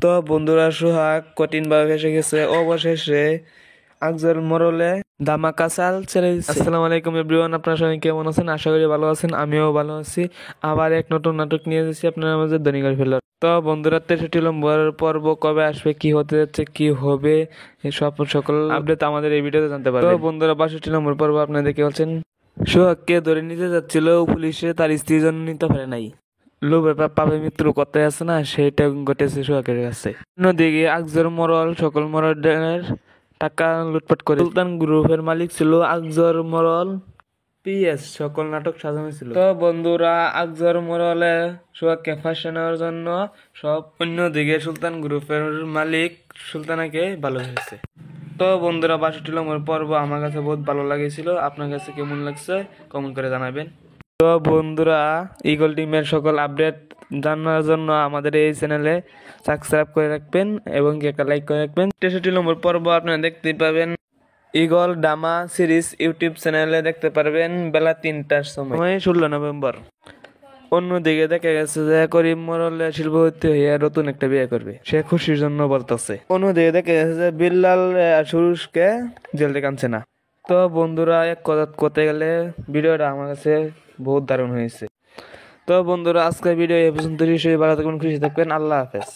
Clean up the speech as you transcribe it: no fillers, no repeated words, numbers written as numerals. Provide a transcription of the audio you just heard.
তো বন্ধুরা, সোহাগ কঠিন ভাবে ফেসে গেছে। অবশেষে আকজর মরলে ধামাকা চাল ছেড়ে দিচ্ছে। আসসালামু আলাইকুম এভরিওয়ান, আপনারা সবাই কেমন আছেন? আশা করি ভালো আছেন, আমিও ভালো আছি। আবার এক নতুন নাটক নিয়ে এসেছি আপনার মাঝে, ধনীঘর ফেলার। তো বন্ধুরা, 63 নম্বর পর্ব কবে আসবে, কি হতে যাচ্ছে, কি হবে, সব সকল আপডেট আমাদের এই ভিডিওতে জানতে পারবেন। তো বন্ধুরা, 62 নম্বর পর্ব আপনারা দেখতে পাচ্ছেন, সোহাগকে ধরে নিতে যাচ্ছিল পুলিশে, তার স্ত্রীর জন্য নিতে পারে নাই। লোভে পাপে মৃত্যুর কথাই আছে না, সেইটা ঘটেছে সোহাগের কাছে। অন্যদিকে আকজর মরল সকল মরদের টাকা লুটপাট করে। সুলতান গ্রুপের মালিক ছিল আকজর মরল পিএস। সকল নাটক সাজানো ছিল। তো বন্ধুরা, আকজর মরলে সোহাগকে ফাঁসি নেওয়ার জন্য সব। অন্যদিকে সুলতান গ্রুপের মালিক সুলতানাকে ভালোবেসেছে। তো বন্ধুরা, 62 নম্বর পর্ব আমার কাছে বহুত ভালো লাগেছিল। আপনার কাছে কেমন লাগছে কমেন্ট করে জানাবেন। তো বন্ধুরা, ইগল টিমের সকল আপডেট জানার জন্য আমাদের এই চ্যানেলে সাবস্ক্রাইব করে রাখবেন এবং একটা লাইক করে রাখবেন। 63 নম্বর পর্ব আপনারা দেখতে পাবেন ইগল ড্রামা সিরিজ ইউটিউব চ্যানেলে দেখতে পারবেন বেলা 3টার সময়, 16 নভেম্বর। অন্যদিকে দেখা গেছে যে করিম মরলে শিল্পপতি হয়ে নতুন একটা বিয়ে করবে, সে খুশির জন্য বলতেছে। অন্যদিকে দেখা গেছে যে বিল্লাল সুরুষকে জেল থেকে আনছে না। তো বন্ধুরা, এক কথা করতে গেলে ভিডিওটা আমার কাছে বহুত দারুণ হয়েছে। তো বন্ধুরা, আজকের ভিডিও এই পর্যন্ত। ভালো থাকবেন, খুশি থাকবেন। আল্লাহ হাফেজ।